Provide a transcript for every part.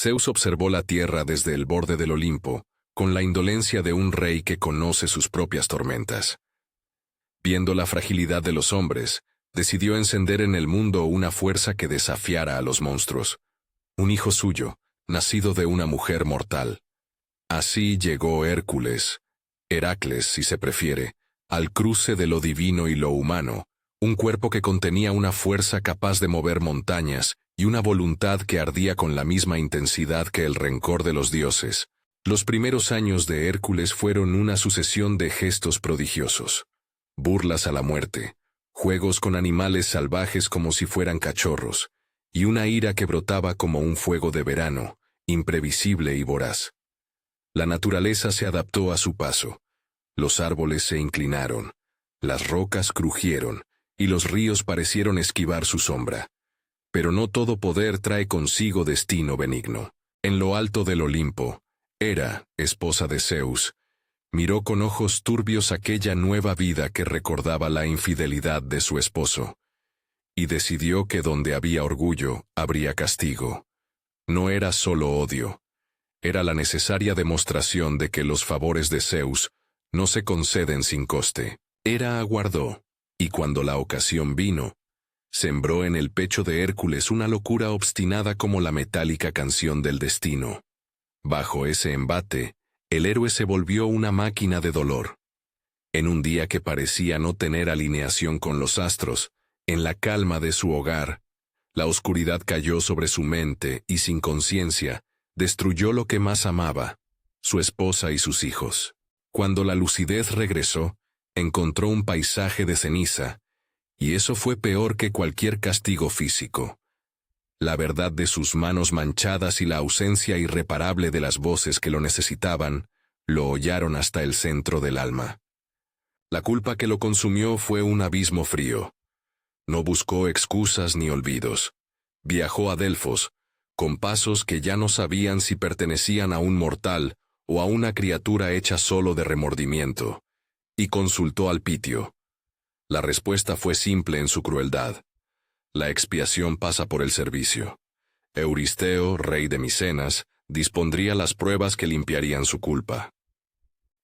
Zeus observó la tierra desde el borde del Olimpo, con la indolencia de un rey que conoce sus propias tormentas. Viendo la fragilidad de los hombres, decidió encender en el mundo una fuerza que desafiara a los monstruos. Un hijo suyo, nacido de una mujer mortal. Así llegó Hércules, Heracles si se prefiere, al cruce de lo divino y lo humano, un cuerpo que contenía una fuerza capaz de mover montañas y una voluntad que ardía con la misma intensidad que el rencor de los dioses. Los primeros años de Hércules fueron una sucesión de gestos prodigiosos. Burlas a la muerte, juegos con animales salvajes como si fueran cachorros, y una ira que brotaba como un fuego de verano, imprevisible y voraz. La naturaleza se adaptó a su paso. Los árboles se inclinaron, las rocas crujieron, y los ríos parecieron esquivar su sombra. Pero no todo poder trae consigo destino benigno. En lo alto del Olimpo, Hera, esposa de Zeus, miró con ojos turbios aquella nueva vida que recordaba la infidelidad de su esposo, y decidió que donde había orgullo, habría castigo. No era solo odio, era la necesaria demostración de que los favores de Zeus no se conceden sin coste. Hera aguardó, y cuando la ocasión vino, sembró en el pecho de Hércules una locura obstinada como la metálica canción del destino. Bajo ese embate, el héroe se volvió una máquina de dolor. En un día que parecía no tener alineación con los astros, en la calma de su hogar, la oscuridad cayó sobre su mente y sin conciencia, destruyó lo que más amaba, su esposa y sus hijos. Cuando la lucidez regresó, encontró un paisaje de ceniza, y eso fue peor que cualquier castigo físico. La verdad de sus manos manchadas y la ausencia irreparable de las voces que lo necesitaban, lo hollaron hasta el centro del alma. La culpa que lo consumió fue un abismo frío. No buscó excusas ni olvidos. Viajó a Delfos, con pasos que ya no sabían si pertenecían a un mortal o a una criatura hecha solo de remordimiento, y consultó al Pitio. La respuesta fue simple en su crueldad. La expiación pasa por el servicio. Euristeo, rey de Micenas, dispondría las pruebas que limpiarían su culpa.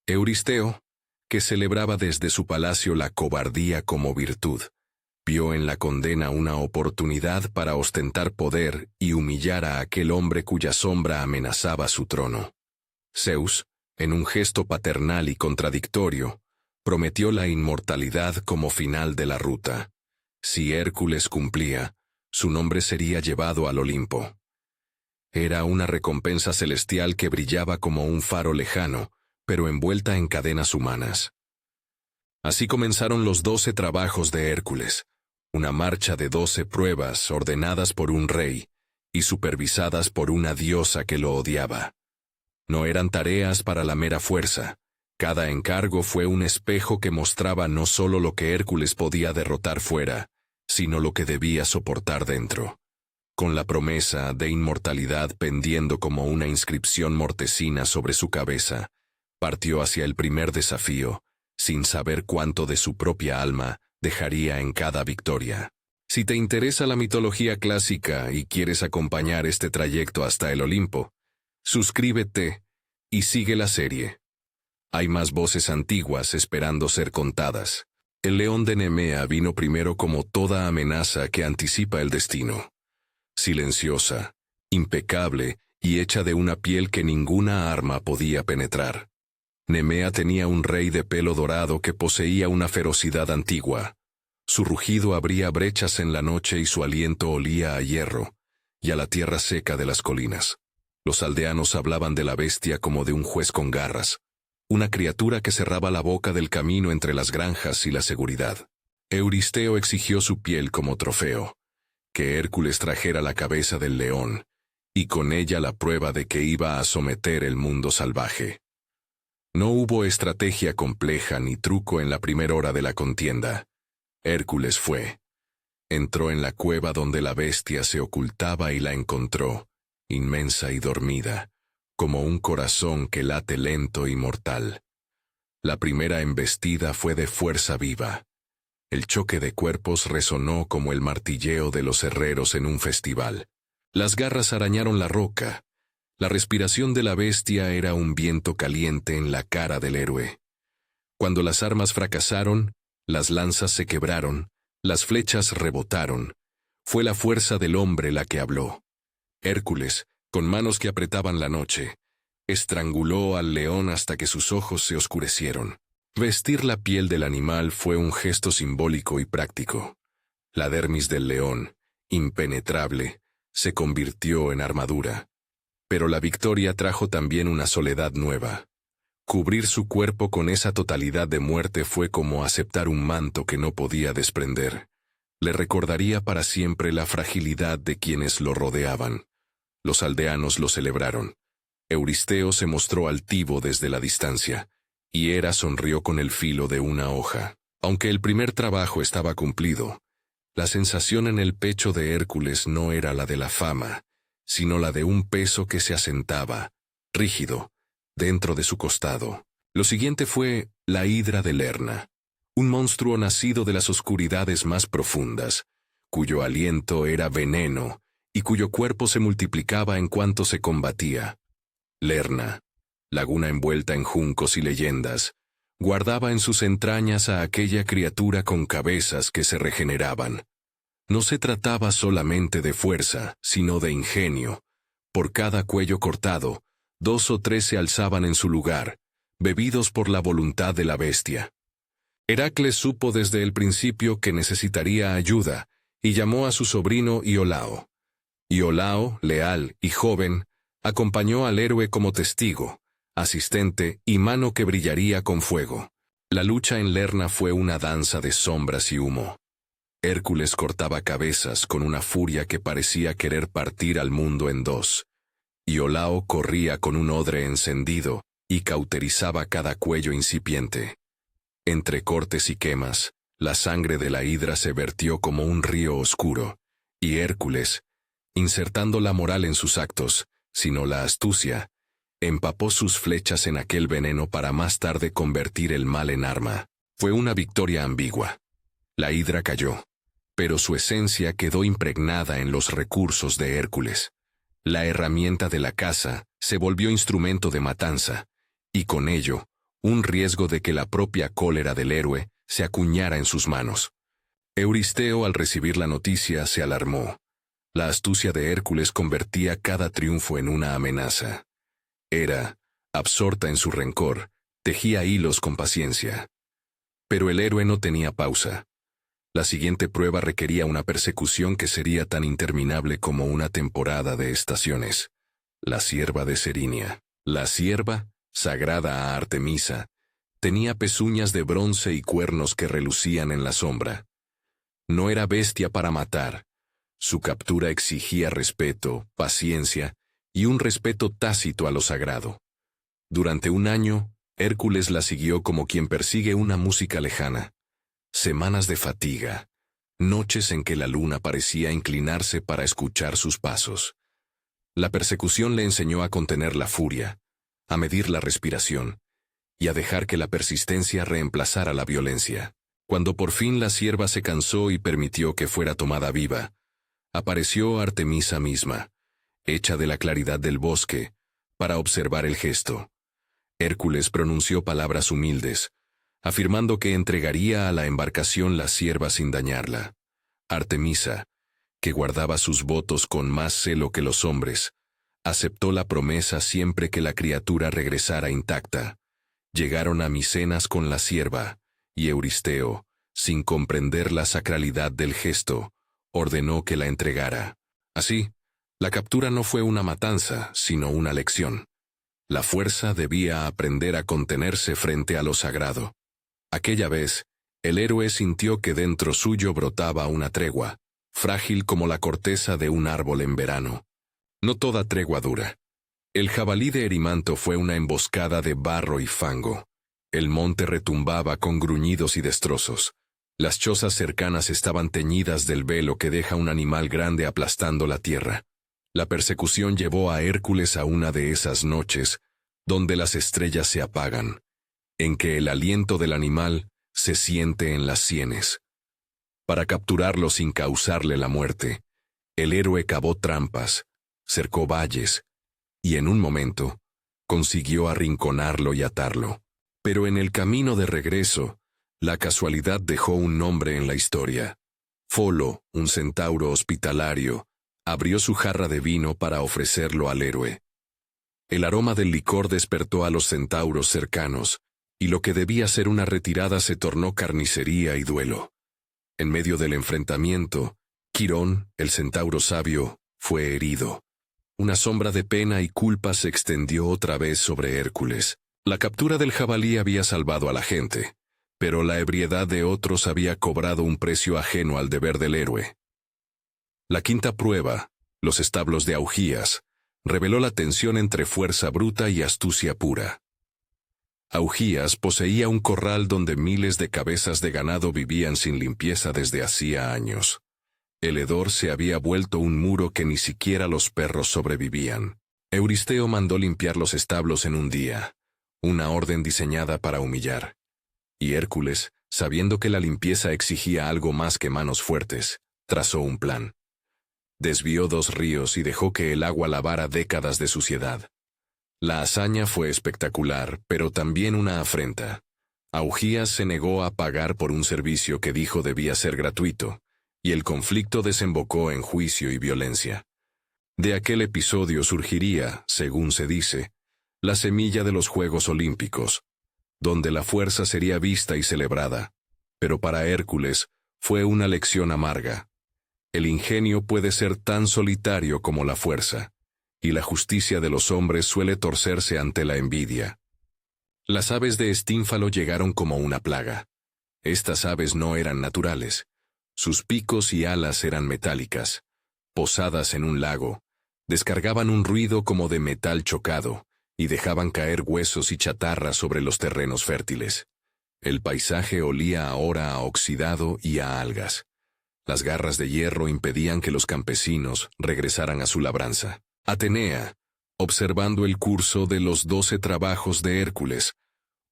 Euristeo, que celebraba desde su palacio la cobardía como virtud, vio en la condena una oportunidad para ostentar poder y humillar a aquel hombre cuya sombra amenazaba su trono. Zeus, en un gesto paternal y contradictorio, prometió la inmortalidad como final de la ruta. Si Hércules cumplía, su nombre sería llevado al Olimpo. Era una recompensa celestial que brillaba como un faro lejano, pero envuelta en cadenas humanas. Así comenzaron los 12 trabajos de Hércules, una marcha de 12 pruebas ordenadas por un rey y supervisadas por una diosa que lo odiaba. No eran tareas para la mera fuerza. Cada encargo fue un espejo que mostraba no solo lo que Hércules podía derrotar fuera, sino lo que debía soportar dentro. Con la promesa de inmortalidad pendiendo como una inscripción mortecina sobre su cabeza, partió hacia el primer desafío, sin saber cuánto de su propia alma dejaría en cada victoria. Si te interesa la mitología clásica y quieres acompañar este trayecto hasta el Olimpo, suscríbete y sigue la serie. Hay más voces antiguas esperando ser contadas. El león de Nemea vino primero como toda amenaza que anticipa el destino. Silenciosa, impecable y hecha de una piel que ninguna arma podía penetrar. Nemea tenía un rey de pelo dorado que poseía una ferocidad antigua. Su rugido abría brechas en la noche y su aliento olía a hierro y a la tierra seca de las colinas. Los aldeanos hablaban de la bestia como de un juez con garras, una criatura que cerraba la boca del camino entre las granjas y la seguridad. Euristeo exigió su piel como trofeo, que Hércules trajera la cabeza del león, y con ella la prueba de que iba a someter el mundo salvaje. No hubo estrategia compleja ni truco en la primera hora de la contienda. Hércules fue. Entró en la cueva donde la bestia se ocultaba y la encontró, inmensa y dormida, como un corazón que late lento y mortal. La primera embestida fue de fuerza viva. El choque de cuerpos resonó como el martilleo de los herreros en un festival. Las garras arañaron la roca, La respiración de la bestia era un viento caliente en la cara del héroe. Cuando las armas fracasaron, las lanzas se quebraron, las flechas rebotaron. Fue la fuerza del hombre la que habló. Hércules, con manos que apretaban la noche, estranguló al león hasta que sus ojos se oscurecieron. Vestir la piel del animal fue un gesto simbólico y práctico. La dermis del león, impenetrable, se convirtió en armadura. Pero la victoria trajo también una soledad nueva. Cubrir su cuerpo con esa totalidad de muerte fue como aceptar un manto que no podía desprender. Le recordaría para siempre la fragilidad de quienes lo rodeaban. Los aldeanos lo celebraron. Euristeo se mostró altivo desde la distancia, y Hera sonrió con el filo de una hoja. Aunque el primer trabajo estaba cumplido, la sensación en el pecho de Hércules no era la de la fama, sino la de un peso que se asentaba, rígido, dentro de su costado. Lo siguiente fue la hidra de Lerna, un monstruo nacido de las oscuridades más profundas, cuyo aliento era veneno y cuyo cuerpo se multiplicaba en cuanto se combatía. Lerna, laguna envuelta en juncos y leyendas, guardaba en sus entrañas a aquella criatura con cabezas que se regeneraban. No se trataba solamente de fuerza, sino de ingenio. Por cada cuello cortado, 2 o 3 se alzaban en su lugar, bebidos por la voluntad de la bestia. Heracles supo desde el principio que necesitaría ayuda, y llamó a su sobrino Iolao. Iolao, leal y joven, acompañó al héroe como testigo, asistente y mano que brillaría con fuego. La lucha en Lerna fue una danza de sombras y humo. Hércules cortaba cabezas con una furia que parecía querer partir al mundo en 2. Iolao corría con un odre encendido y cauterizaba cada cuello incipiente. Entre cortes y quemas, la sangre de la hidra se vertió como un río oscuro, y Hércules, insertando la moral en sus actos, sino la astucia, empapó sus flechas en aquel veneno para más tarde convertir el mal en arma. Fue una victoria ambigua. La hidra cayó, pero su esencia quedó impregnada en los recursos de Hércules. La herramienta de la caza se volvió instrumento de matanza, y con ello, un riesgo de que la propia cólera del héroe se acuñara en sus manos. Euristeo, al recibir la noticia, se alarmó. La astucia de Hércules convertía cada triunfo en una amenaza. Hera, absorta en su rencor, tejía hilos con paciencia. Pero el héroe no tenía pausa. La siguiente prueba requería una persecución que sería tan interminable como una temporada de estaciones. La cierva de Serinia. La cierva, sagrada a Artemisa, tenía pezuñas de bronce y cuernos que relucían en la sombra. No era bestia para matar. Su captura exigía respeto, paciencia y un respeto tácito a lo sagrado. Durante un año, Hércules la siguió como quien persigue una música lejana. Semanas de fatiga, noches en que la luna parecía inclinarse para escuchar sus pasos. La persecución le enseñó a contener la furia, a medir la respiración y a dejar que la persistencia reemplazara la violencia. Cuando por fin la cierva se cansó y permitió que fuera tomada viva, apareció Artemisa misma, hecha de la claridad del bosque, para observar el gesto. Hércules pronunció palabras humildes, afirmando que entregaría a la embarcación la cierva sin dañarla. Artemisa, que guardaba sus votos con más celo que los hombres, aceptó la promesa siempre que la criatura regresara intacta. Llegaron a Micenas con la cierva, y Euristeo, sin comprender la sacralidad del gesto, ordenó que la entregara. Así, la captura no fue una matanza, sino una lección. La fuerza debía aprender a contenerse frente a lo sagrado. Aquella vez, el héroe sintió que dentro suyo brotaba una tregua, frágil como la corteza de un árbol en verano. No toda tregua dura. El jabalí de Erimanto fue una emboscada de barro y fango. El monte retumbaba con gruñidos y destrozos. Las chozas cercanas estaban teñidas del velo que deja un animal grande aplastando la tierra. La persecución llevó a Hércules a una de esas noches, donde las estrellas se apagan, en que el aliento del animal se siente en las sienes. Para capturarlo sin causarle la muerte, el héroe cavó trampas, cercó valles, y en un momento, consiguió arrinconarlo y atarlo. Pero en el camino de regreso, la casualidad dejó un nombre en la historia. Folo, un centauro hospitalario, abrió su jarra de vino para ofrecerlo al héroe. El aroma del licor despertó a los centauros cercanos, y lo que debía ser una retirada se tornó carnicería y duelo. En medio del enfrentamiento, Quirón, el centauro sabio, fue herido. Una sombra de pena y culpa se extendió otra vez sobre Hércules. La captura del jabalí había salvado a la gente, pero la ebriedad de otros había cobrado un precio ajeno al deber del héroe. La quinta prueba, los establos de Augías, reveló la tensión entre fuerza bruta y astucia pura. Augías poseía un corral donde miles de cabezas de ganado vivían sin limpieza desde hacía años. El hedor se había vuelto un muro que ni siquiera los perros sobrevivían. Euristeo mandó limpiar los establos en un día, una orden diseñada para humillar. Y Hércules, sabiendo que la limpieza exigía algo más que manos fuertes, trazó un plan. Desvió 2 ríos y dejó que el agua lavara décadas de suciedad. La hazaña fue espectacular, pero también una afrenta. Augías se negó a pagar por un servicio que dijo debía ser gratuito, y el conflicto desembocó en juicio y violencia. De aquel episodio surgiría, según se dice, la semilla de los Juegos Olímpicos, donde la fuerza sería vista y celebrada, pero para Hércules fue una lección amarga. El ingenio puede ser tan solitario como la fuerza, y la justicia de los hombres suele torcerse ante la envidia. Las aves de Estínfalo llegaron como una plaga. Estas aves no eran naturales. Sus picos y alas eran metálicas. Posadas en un lago, descargaban un ruido como de metal chocado, y dejaban caer huesos y chatarra sobre los terrenos fértiles. El paisaje olía ahora a oxidado y a algas. Las garras de hierro impedían que los campesinos regresaran a su labranza. Atenea, observando el curso de los 12 trabajos de Hércules,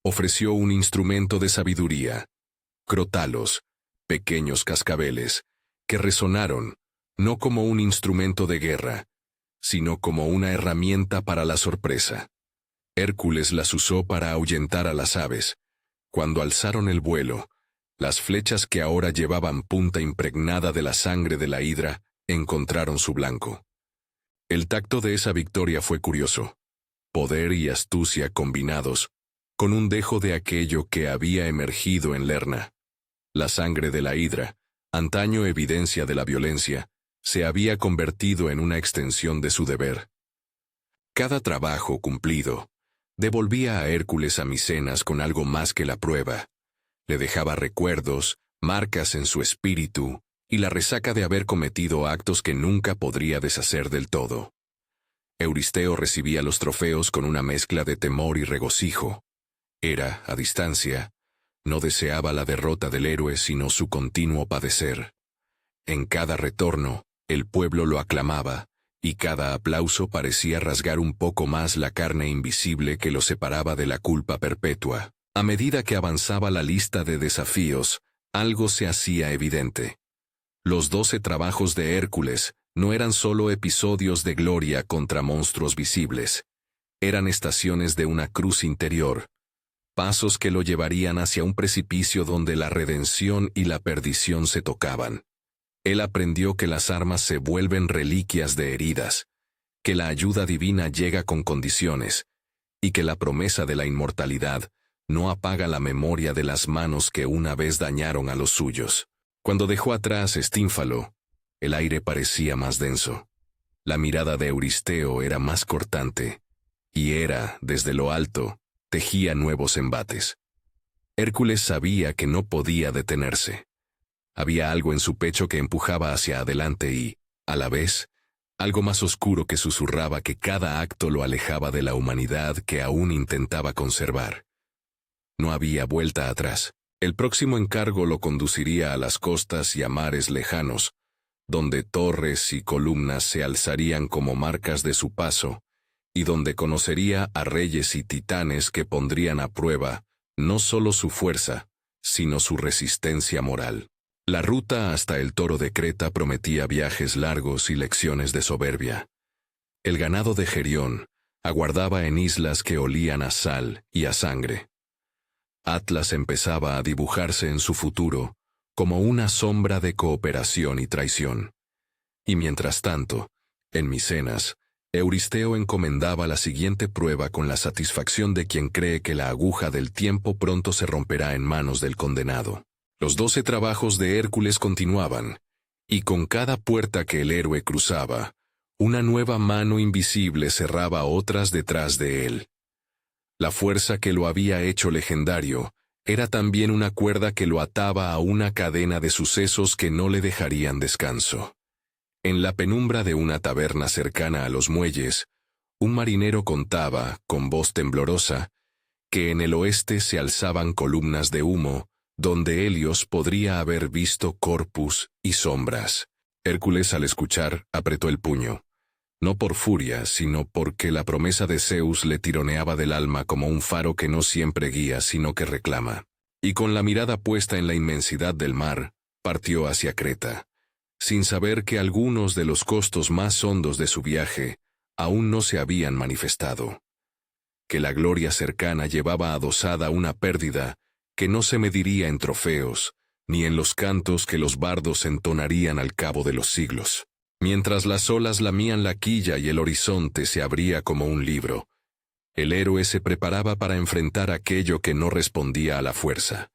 ofreció un instrumento de sabiduría, crótalos, pequeños cascabeles, que resonaron, no como un instrumento de guerra, sino como una herramienta para la sorpresa. Hércules las usó para ahuyentar a las aves. Cuando alzaron el vuelo, las flechas que ahora llevaban punta impregnada de la sangre de la hidra encontraron su blanco. El tacto de esa victoria fue curioso. Poder y astucia combinados, con un dejo de aquello que había emergido en Lerna. La sangre de la hidra, antaño evidencia de la violencia, se había convertido en una extensión de su deber. Cada trabajo cumplido devolvía a Hércules a Micenas con algo más que la prueba. Le dejaba recuerdos, marcas en su espíritu, y la resaca de haber cometido actos que nunca podría deshacer del todo. Euristeo recibía los trofeos con una mezcla de temor y regocijo. Era, a distancia, no deseaba la derrota del héroe sino su continuo padecer. En cada retorno, el pueblo lo aclamaba, y cada aplauso parecía rasgar un poco más la carne invisible que lo separaba de la culpa perpetua. A medida que avanzaba la lista de desafíos, algo se hacía evidente. Los 12 trabajos de Hércules no eran solo episodios de gloria contra monstruos visibles. Eran estaciones de una cruz interior, pasos que lo llevarían hacia un precipicio donde la redención y la perdición se tocaban. Él aprendió que las armas se vuelven reliquias de heridas, que la ayuda divina llega con condiciones, y que la promesa de la inmortalidad no apaga la memoria de las manos que una vez dañaron a los suyos. Cuando dejó atrás Estínfalo, el aire parecía más denso. La mirada de Euristeo era más cortante, y desde lo alto, tejía nuevos embates. Hércules sabía que no podía detenerse. Había algo en su pecho que empujaba hacia adelante y, a la vez, algo más oscuro que susurraba que cada acto lo alejaba de la humanidad que aún intentaba conservar. No había vuelta atrás. El próximo encargo lo conduciría a las costas y a mares lejanos, donde torres y columnas se alzarían como marcas de su paso, y donde conocería a reyes y titanes que pondrían a prueba no solo su fuerza, sino su resistencia moral. La ruta hasta el Toro de Creta prometía viajes largos y lecciones de soberbia. El ganado de Gerión, aguardaba en islas que olían a sal y a sangre. Atlas empezaba a dibujarse en su futuro como una sombra de cooperación y traición. Y mientras tanto, en Micenas, Euristeo encomendaba la siguiente prueba con la satisfacción de quien cree que la aguja del tiempo pronto se romperá en manos del condenado. Los 12 trabajos de Hércules continuaban, y con cada puerta que el héroe cruzaba, una nueva mano invisible cerraba otras detrás de él. La fuerza que lo había hecho legendario era también una cuerda que lo ataba a una cadena de sucesos que no le dejarían descanso. En la penumbra de una taberna cercana a los muelles, un marinero contaba, con voz temblorosa, que en el oeste se alzaban columnas de humo, donde Helios podría haber visto corpus y sombras. Hércules, al escuchar, apretó el puño. No por furia, sino porque la promesa de Zeus le tironeaba del alma como un faro que no siempre guía, sino que reclama. Y con la mirada puesta en la inmensidad del mar, partió hacia Creta, sin saber que algunos de los costos más hondos de su viaje aún no se habían manifestado. Que la gloria cercana llevaba adosada una pérdida que no se mediría en trofeos, ni en los cantos que los bardos entonarían al cabo de los siglos. Mientras las olas lamían la quilla y el horizonte se abría como un libro, el héroe se preparaba para enfrentar aquello que no respondía a la fuerza.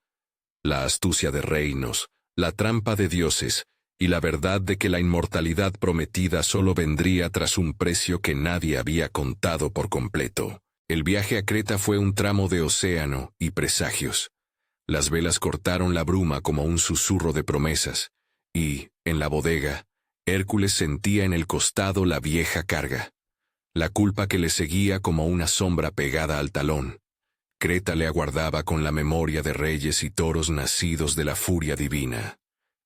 La astucia de reinos, la trampa de dioses, y la verdad de que la inmortalidad prometida solo vendría tras un precio que nadie había contado por completo. El viaje a Creta fue un tramo de océano y presagios. Las velas cortaron la bruma como un susurro de promesas, y, en la bodega, Hércules sentía en el costado la vieja carga, la culpa que le seguía como una sombra pegada al talón. Creta le aguardaba con la memoria de reyes y toros nacidos de la furia divina.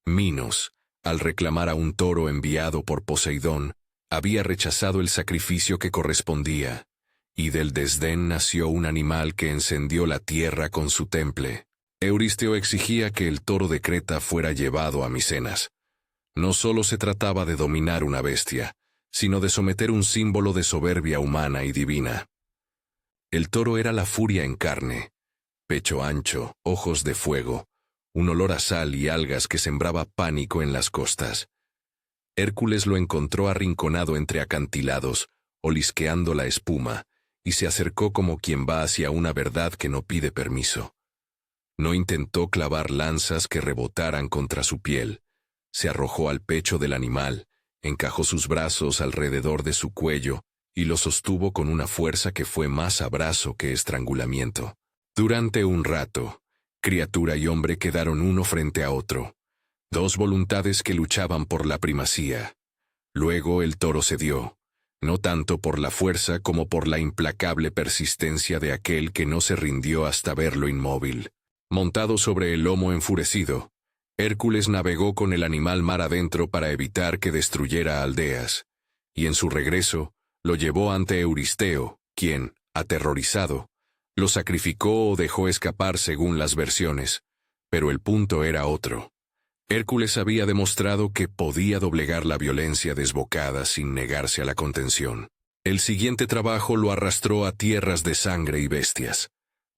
Minos, al reclamar a un toro enviado por Poseidón, había rechazado el sacrificio que correspondía, y del desdén nació un animal que encendió la tierra con su temple. Euristeo exigía que el toro de Creta fuera llevado a Micenas. No solo se trataba de dominar una bestia, sino de someter un símbolo de soberbia humana y divina. El toro era la furia en carne, pecho ancho, ojos de fuego, un olor a sal y algas que sembraba pánico en las costas. Hércules lo encontró arrinconado entre acantilados, olisqueando la espuma, y se acercó como quien va hacia una verdad que no pide permiso. No intentó clavar lanzas que rebotaran contra su piel. Se arrojó al pecho del animal, encajó sus brazos alrededor de su cuello y lo sostuvo con una fuerza que fue más abrazo que estrangulamiento. Durante un rato, criatura y hombre quedaron uno frente a otro, dos voluntades que luchaban por la primacía. Luego el toro cedió, no tanto por la fuerza como por la implacable persistencia de aquel que no se rindió hasta verlo inmóvil. Montado sobre el lomo enfurecido, Hércules navegó con el animal mar adentro para evitar que destruyera aldeas, y en su regreso lo llevó ante Euristeo, quien, aterrorizado, lo sacrificó o dejó escapar según las versiones, pero el punto era otro. Hércules había demostrado que podía doblegar la violencia desbocada sin negarse a la contención. El siguiente trabajo lo arrastró a tierras de sangre y bestias,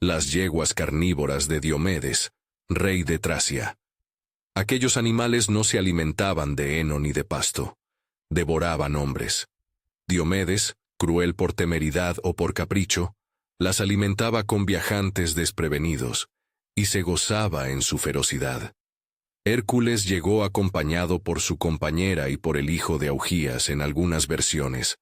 las yeguas carnívoras de Diomedes, rey de Tracia. Aquellos animales no se alimentaban de heno ni de pasto, devoraban hombres. Diomedes, cruel por temeridad o por capricho, las alimentaba con viajantes desprevenidos, y se gozaba en su ferocidad. Hércules llegó acompañado por su compañera y por el hijo de Augías en algunas versiones,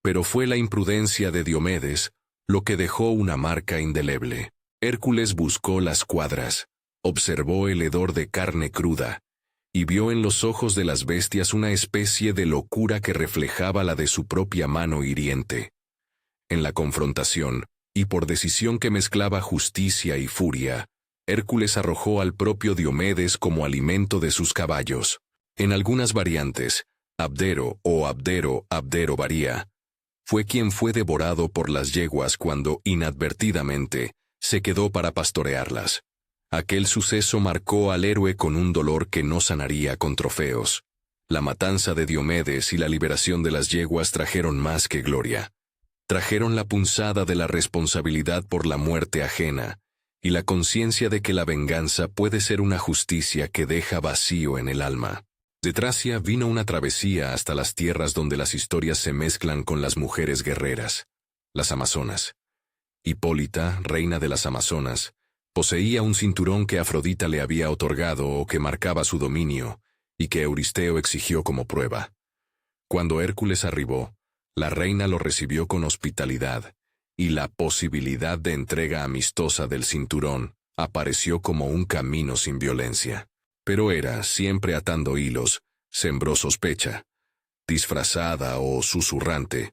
pero fue la imprudencia de Diomedes lo que dejó una marca indeleble. Hércules buscó las cuadras, observó el hedor de carne cruda, y vio en los ojos de las bestias una especie de locura que reflejaba la de su propia mano hiriente. En la confrontación, y por decisión que mezclaba justicia y furia, Hércules arrojó al propio Diomedes como alimento de sus caballos. En algunas variantes, Abdero o Abdero varía, fue quien fue devorado por las yeguas cuando, inadvertidamente, se quedó para pastorearlas. Aquel suceso marcó al héroe con un dolor que no sanaría con trofeos. La matanza de Diomedes y la liberación de las yeguas trajeron más que gloria. trajeron la punzada de la responsabilidad por la muerte ajena y la conciencia de que la venganza puede ser una justicia que deja vacío en el alma. De Tracia vino una travesía hasta las tierras donde las historias se mezclan con las mujeres guerreras, las amazonas. Hipólita, reina de las amazonas, poseía un cinturón que Afrodita le había otorgado o que marcaba su dominio, y que Euristeo exigió como prueba. Cuando Hércules arribó, la reina lo recibió con hospitalidad, y la posibilidad de entrega amistosa del cinturón apareció como un camino sin violencia. Pero Hera, siempre atando hilos, sembró sospecha. Disfrazada o susurrante,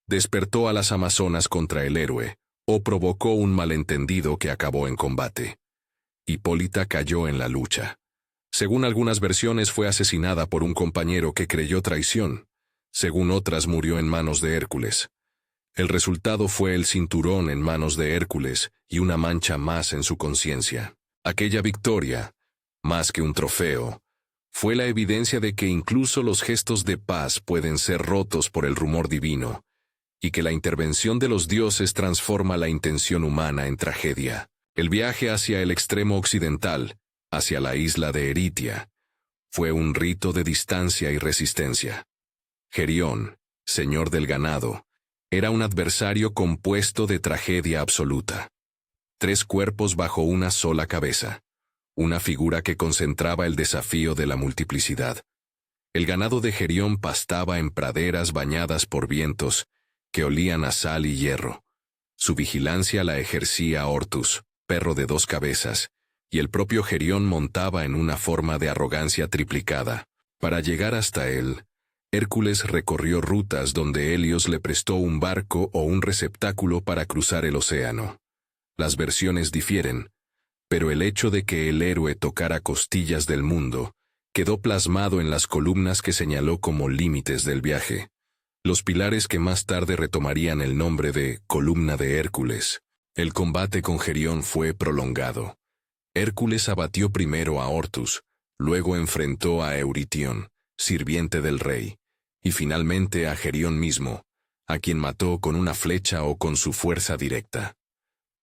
despertó a las amazonas contra el héroe, o provocó un malentendido que acabó en combate. Hipólita cayó en la lucha. Según algunas versiones fue asesinada por un compañero que creyó traición. Según otras murió en manos de Hércules. El resultado fue el cinturón en manos de Hércules y una mancha más en su conciencia. Aquella victoria, más que un trofeo, fue la evidencia de que incluso los gestos de paz pueden ser rotos por el rumor divino, y que la intervención de los dioses transforma la intención humana en tragedia. El viaje hacia el extremo occidental, hacia la isla de Eritia, fue un rito de distancia y resistencia. Gerión, señor del ganado, era un adversario compuesto de tragedia absoluta. 3 cuerpos bajo una sola cabeza. Una figura que concentraba el desafío de la multiplicidad. El ganado de Gerión pastaba en praderas bañadas por vientos que olían a sal y hierro. Su vigilancia la ejercía Ortus, perro de 2 cabezas, y el propio Gerión montaba en una forma de arrogancia triplicada. Para llegar hasta él, Hércules recorrió rutas donde Helios le prestó un barco o un receptáculo para cruzar el océano. Las versiones difieren, pero el hecho de que el héroe tocara costillas del mundo quedó plasmado en las columnas que señaló como límites del viaje, los pilares que más tarde retomarían el nombre de Columna de Hércules. El combate con Gerión fue prolongado. Hércules abatió primero a Ortus, luego enfrentó a Euritión, sirviente del rey, y finalmente a Gerión mismo, a quien mató con una flecha o con su fuerza directa.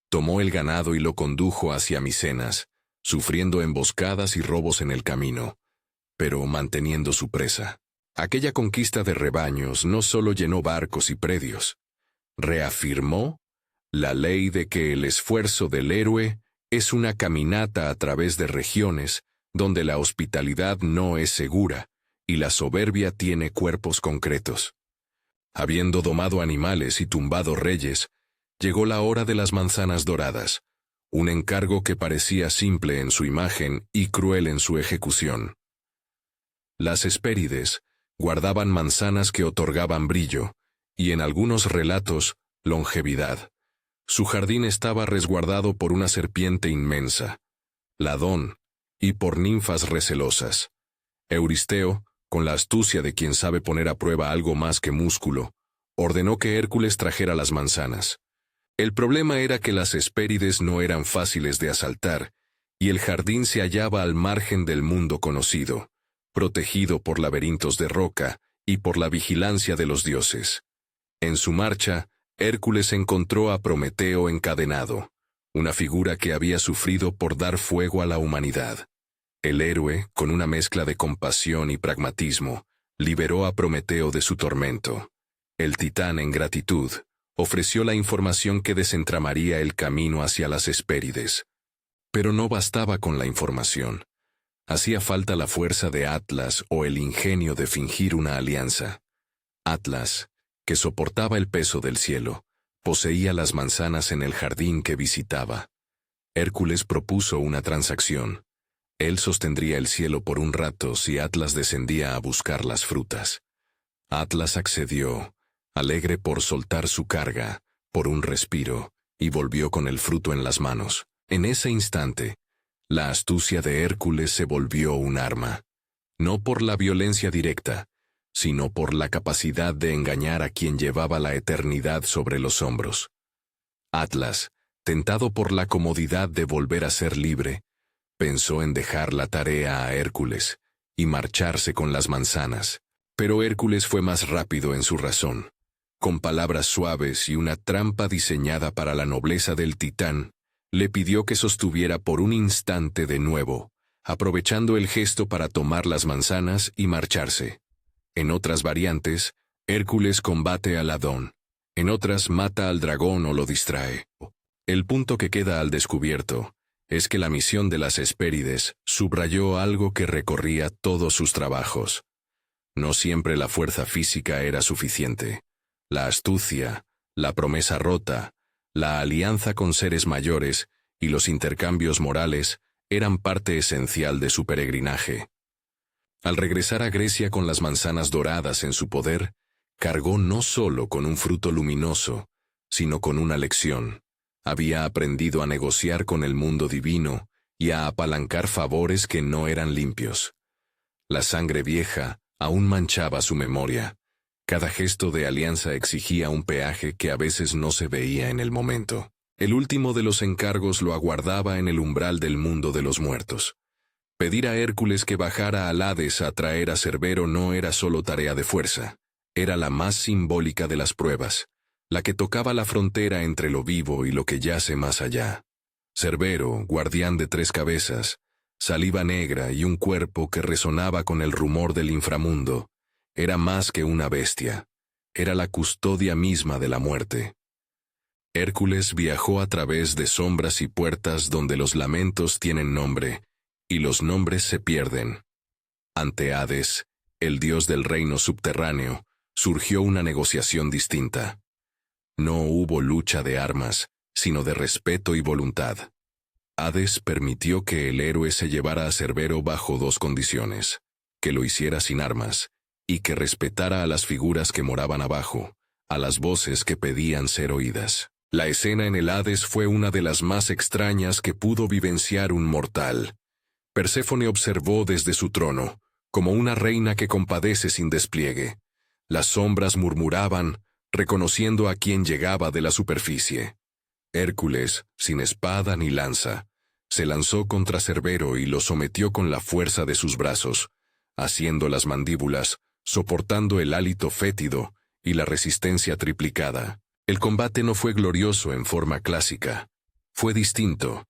Tomó el ganado y lo condujo hacia Micenas, sufriendo emboscadas y robos en el camino, pero manteniendo su presa. Aquella conquista de rebaños no solo llenó barcos y predios, reafirmó la ley de que el esfuerzo del héroe es una caminata a través de regiones donde la hospitalidad no es segura y la soberbia tiene cuerpos concretos. Habiendo domado animales y tumbado reyes, llegó la hora de las manzanas doradas, un encargo que parecía simple en su imagen y cruel en su ejecución. Las Hespérides guardaban manzanas que otorgaban brillo, y en algunos relatos, longevidad. Su jardín estaba resguardado por una serpiente inmensa, Ladón, y por ninfas recelosas. Euristeo, con la astucia de quien sabe poner a prueba algo más que músculo, ordenó que Hércules trajera las manzanas. El problema era que las Hespérides no eran fáciles de asaltar, y el jardín se hallaba al margen del mundo conocido, protegido por laberintos de roca y por la vigilancia de los dioses. En su marcha, Hércules encontró a Prometeo encadenado, una figura que había sufrido por dar fuego a la humanidad. El héroe, con una mezcla de compasión y pragmatismo, liberó a Prometeo de su tormento. El titán, en gratitud, ofreció la información que desentramaría el camino hacia las Hespérides. Pero no bastaba con la información. Hacía falta la fuerza de Atlas o el ingenio de fingir una alianza. Atlas, que soportaba el peso del cielo, poseía las manzanas en el jardín que visitaba. Hércules propuso una transacción. Él sostendría el cielo por un rato si Atlas descendía a buscar las frutas. Atlas accedió, alegre por soltar su carga, por un respiro, y volvió con el fruto en las manos. En ese instante, la astucia de Hércules se volvió un arma, no por la violencia directa, sino por la capacidad de engañar a quien llevaba la eternidad sobre los hombros. Atlas, tentado por la comodidad de volver a ser libre, pensó en dejar la tarea a Hércules y marcharse con las manzanas, pero Hércules fue más rápido en su razón. con palabras suaves y una trampa diseñada para la nobleza del titán, le pidió que sostuviera por un instante de nuevo, aprovechando el gesto para tomar las manzanas y marcharse. En otras variantes, Hércules combate al Adón. En otras mata al dragón o lo distrae. El punto que queda al descubierto es que la misión de las Hespérides subrayó algo que recorría todos sus trabajos. No siempre la fuerza física era suficiente. La astucia, la promesa rota, la alianza con seres mayores y los intercambios morales eran parte esencial de su peregrinaje. Al regresar a Grecia con las manzanas doradas en su poder, cargó no solo con un fruto luminoso, sino con una lección. Había aprendido a negociar con el mundo divino y a apalancar favores que no eran limpios. La sangre vieja aún manchaba su memoria. Cada gesto de alianza exigía un peaje que a veces no se veía en el momento. El último de los encargos lo aguardaba en el umbral del mundo de los muertos. Pedir a Hércules que bajara al Hades a traer a Cerbero no era solo tarea de fuerza, era la más simbólica de las pruebas, la que tocaba la frontera entre lo vivo y lo que yace más allá. Cerbero, guardián de 3 cabezas, saliva negra y un cuerpo que resonaba con el rumor del inframundo, era más que una bestia, era la custodia misma de la muerte. Hércules viajó a través de sombras y puertas donde los lamentos tienen nombre, y los nombres se pierden. Ante Hades, el dios del reino subterráneo, surgió una negociación distinta. No hubo lucha de armas, sino de respeto y voluntad. Hades permitió que el héroe se llevara a Cerbero bajo 2 condiciones: que lo hiciera sin armas, y que respetara a las figuras que moraban abajo, a las voces que pedían ser oídas. La escena en el Hades fue una de las más extrañas que pudo vivenciar un mortal. Perséfone observó desde su trono, como una reina que compadece sin despliegue. Las sombras murmuraban, reconociendo a quien llegaba de la superficie. Hércules, sin espada ni lanza, se lanzó contra Cerbero y lo sometió con la fuerza de sus brazos, haciendo las mandíbulas, soportando el hálito fétido y la resistencia triplicada. El combate no fue glorioso en forma clásica. Fue distinto.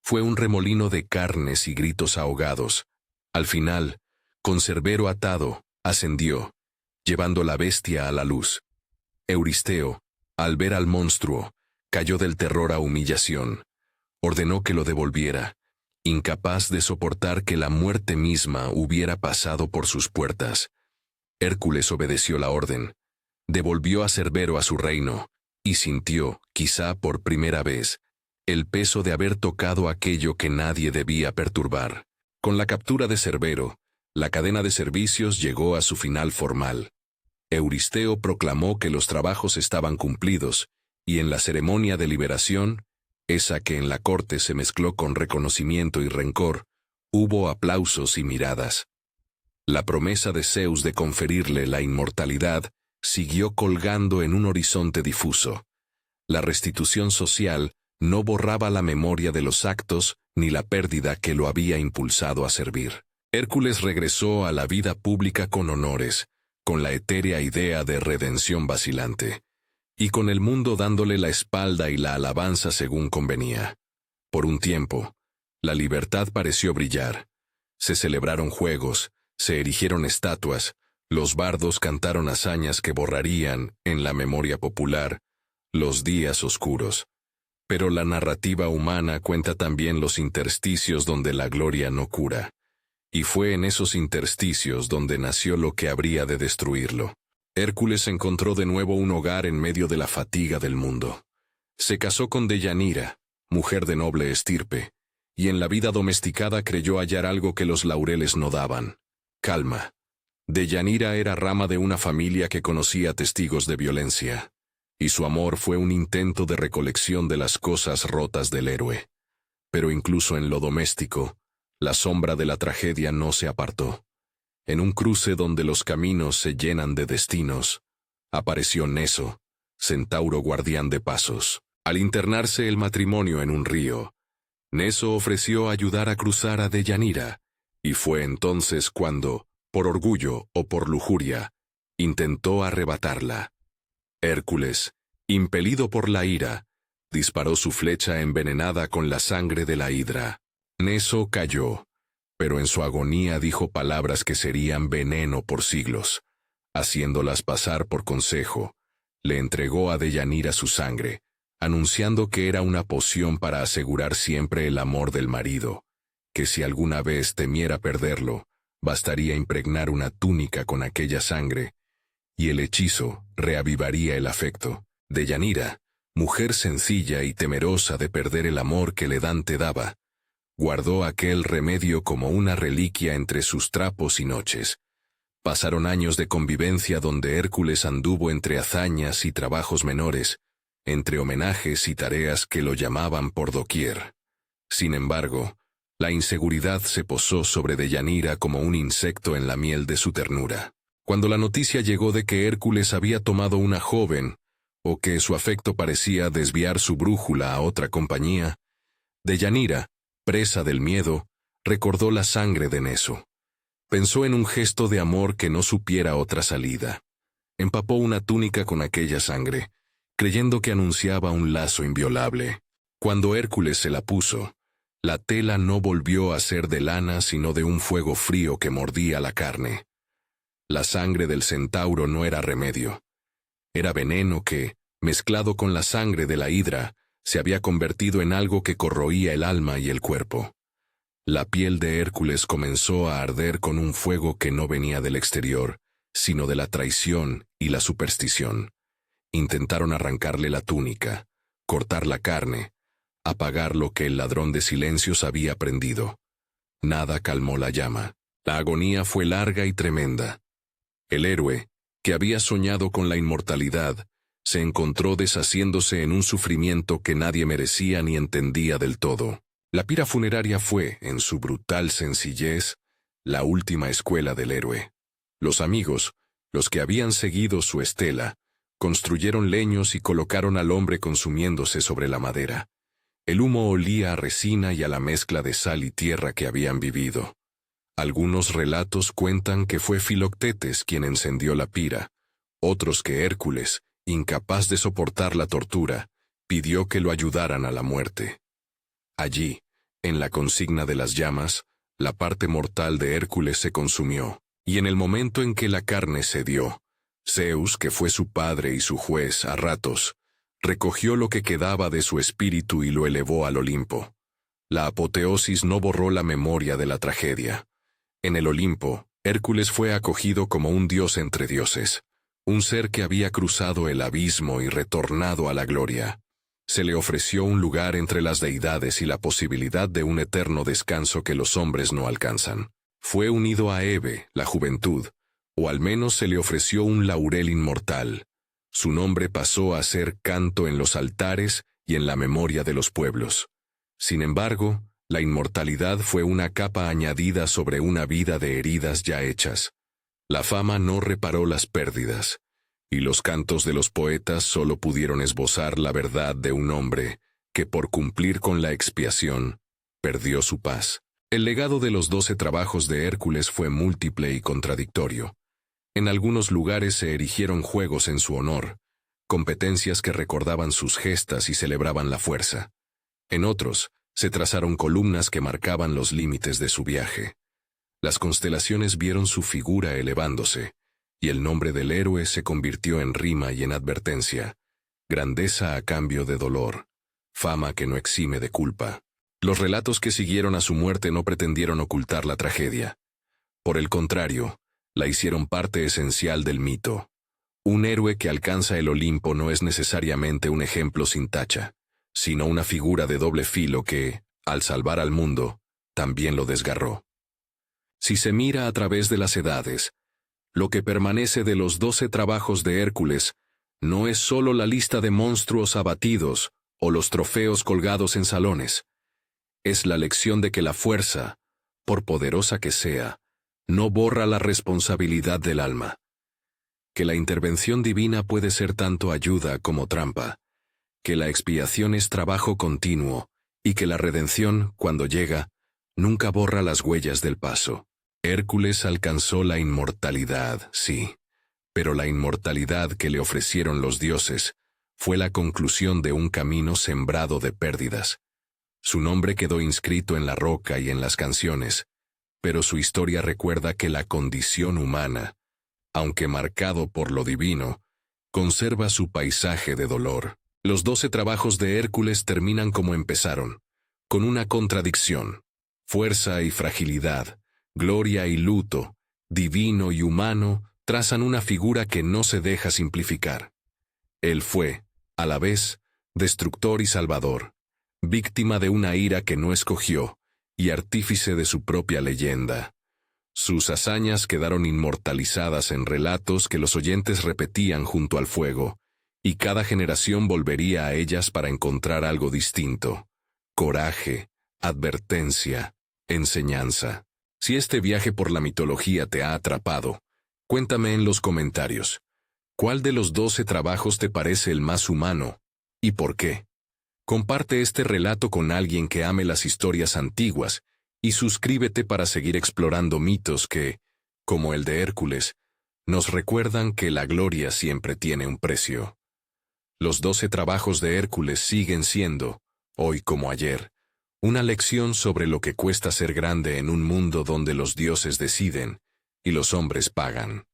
Fue un remolino de carnes y gritos ahogados. Al final, con Cerbero atado, ascendió, llevando la bestia a la luz. Euristeo, al ver al monstruo, cayó del terror a humillación. Ordenó que lo devolviera, incapaz de soportar que la muerte misma hubiera pasado por sus puertas. Hércules obedeció la orden, devolvió a Cerbero a su reino, y sintió, quizá por primera vez, el peso de haber tocado aquello que nadie debía perturbar. Con la captura de Cerbero, la cadena de servicios llegó a su final formal. Euristeo proclamó que los trabajos estaban cumplidos, y en la ceremonia de liberación, esa que en la corte se mezcló con reconocimiento y rencor, hubo aplausos y miradas. La promesa de Zeus de conferirle la inmortalidad siguió colgando en un horizonte difuso. La restitución social no borraba la memoria de los actos ni la pérdida que lo había impulsado a servir. Hércules regresó a la vida pública con honores, con la etérea idea de redención vacilante, y con el mundo dándole la espalda y la alabanza según convenía. Por un tiempo, la libertad pareció brillar. Se celebraron juegos, se erigieron estatuas, los bardos cantaron hazañas que borrarían, en la memoria popular, los días oscuros. Pero la narrativa humana cuenta también los intersticios donde la gloria no cura. Y fue en esos intersticios donde nació lo que habría de destruirlo. Hércules encontró de nuevo un hogar en medio de la fatiga del mundo. Se casó con Deyanira, mujer de noble estirpe, y en la vida domesticada creyó hallar algo que los laureles no daban: calma. Deyanira era rama de una familia que conocía testigos de violencia, y su amor fue un intento de recolección de las cosas rotas del héroe. Pero incluso en lo doméstico, la sombra de la tragedia no se apartó. En un cruce donde los caminos se llenan de destinos, apareció Neso, centauro guardián de pasos. Al internarse el matrimonio en un río, Neso ofreció ayudar a cruzar a Deyanira, y fue entonces cuando, por orgullo o por lujuria, intentó arrebatarla. Hércules, impelido por la ira, disparó su flecha envenenada con la sangre de la hidra. Neso cayó, pero en su agonía dijo palabras que serían veneno por siglos. Haciéndolas pasar por consejo, le entregó a Deyanira su sangre, anunciando que era una poción para asegurar siempre el amor del marido, que si alguna vez temiera perderlo, bastaría impregnar una túnica con aquella sangre, y el hechizo reavivaría el afecto. Deyanira, mujer sencilla y temerosa de perder el amor que le Dante daba, guardó aquel remedio como una reliquia entre sus trapos y noches. Pasaron años de convivencia donde Hércules anduvo entre hazañas y trabajos menores, entre homenajes y tareas que lo llamaban por doquier. Sin embargo, la inseguridad se posó sobre Deyanira como un insecto en la miel de su ternura. Cuando la noticia llegó de que Hércules había tomado una joven, o que su afecto parecía desviar su brújula a otra compañía, Deyanira, presa del miedo, recordó la sangre de Neso. Pensó en un gesto de amor que no supiera otra salida. Empapó una túnica con aquella sangre, creyendo que anunciaba un lazo inviolable. Cuando Hércules se la puso, la tela no volvió a ser de lana sino de un fuego frío que mordía la carne. La sangre del centauro no era remedio. Era veneno que, mezclado con la sangre de la hidra, se había convertido en algo que corroía el alma y el cuerpo. La piel de Hércules comenzó a arder con un fuego que no venía del exterior, sino de la traición y la superstición. Intentaron arrancarle la túnica, cortar la carne, apagar lo que el ladrón de silencios había prendido. Nada calmó la llama. La agonía fue larga y tremenda. El héroe, que había soñado con la inmortalidad, se encontró deshaciéndose en un sufrimiento que nadie merecía ni entendía del todo. La pira funeraria fue, en su brutal sencillez, la última escuela del héroe. Los amigos, los que habían seguido su estela, construyeron leños y colocaron al hombre consumiéndose sobre la madera. El humo olía a resina y a la mezcla de sal y tierra que habían vivido. Algunos relatos cuentan que fue Filoctetes quien encendió la pira, otros que Hércules, incapaz de soportar la tortura, pidió que lo ayudaran a la muerte. Allí, en la consigna de las llamas, la parte mortal de Hércules se consumió, y en el momento en que la carne cedió, Zeus, que fue su padre y su juez a ratos, recogió lo que quedaba de su espíritu y lo elevó al Olimpo. La apoteosis no borró la memoria de la tragedia. En el Olimpo, Hércules fue acogido como un dios entre dioses, un ser que había cruzado el abismo y retornado a la gloria. Se le ofreció un lugar entre las deidades y la posibilidad de un eterno descanso que los hombres no alcanzan. Fue unido a Hebe, la juventud, o al menos se le ofreció un laurel inmortal. Su nombre pasó a ser canto en los altares y en la memoria de los pueblos. Sin embargo, la inmortalidad fue una capa añadida sobre una vida de heridas ya hechas. La fama no reparó las pérdidas, y los cantos de los poetas solo pudieron esbozar la verdad de un hombre que por cumplir con la expiación, perdió su paz. El legado de los 12 trabajos de Hércules fue múltiple y contradictorio. En algunos lugares se erigieron juegos en su honor, competencias que recordaban sus gestas y celebraban la fuerza. En otros, se trazaron columnas que marcaban los límites de su viaje. Las constelaciones vieron su figura elevándose, y el nombre del héroe se convirtió en rima y en advertencia, grandeza a cambio de dolor, fama que no exime de culpa. Los relatos que siguieron a su muerte no pretendieron ocultar la tragedia. Por el contrario, la hicieron parte esencial del mito. Un héroe que alcanza el Olimpo no es necesariamente un ejemplo sin tacha, sino una figura de doble filo que, al salvar al mundo, también lo desgarró. Si se mira a través de las edades, lo que permanece de los 12 trabajos de Hércules no es solo la lista de monstruos abatidos o los trofeos colgados en salones. Es la lección de que la fuerza, por poderosa que sea, no borra la responsabilidad del alma. Que la intervención divina puede ser tanto ayuda como trampa. Que la expiación es trabajo continuo y que la redención, cuando llega, nunca borra las huellas del paso. Hércules alcanzó la inmortalidad, sí, pero la inmortalidad que le ofrecieron los dioses fue la conclusión de un camino sembrado de pérdidas. Su nombre quedó inscrito en la roca y en las canciones, pero su historia recuerda que la condición humana, aunque marcado por lo divino, conserva su paisaje de dolor. Los 12 trabajos de Hércules terminan como empezaron, con una contradicción: fuerza y fragilidad, gloria y luto, divino y humano, trazan una figura que no se deja simplificar. Él fue, a la vez, destructor y salvador, víctima de una ira que no escogió, y artífice de su propia leyenda. Sus hazañas quedaron inmortalizadas en relatos que los oyentes repetían junto al fuego, y cada generación volvería a ellas para encontrar algo distinto: coraje, advertencia, enseñanza. Si este viaje por la mitología te ha atrapado, cuéntame en los comentarios, ¿cuál de los 12 trabajos te parece el más humano? ¿Y por qué? Comparte este relato con alguien que ame las historias antiguas y suscríbete para seguir explorando mitos que, como el de Hércules, nos recuerdan que la gloria siempre tiene un precio. Los 12 trabajos de Hércules siguen siendo, hoy como ayer, una lección sobre lo que cuesta ser grande en un mundo donde los dioses deciden y los hombres pagan.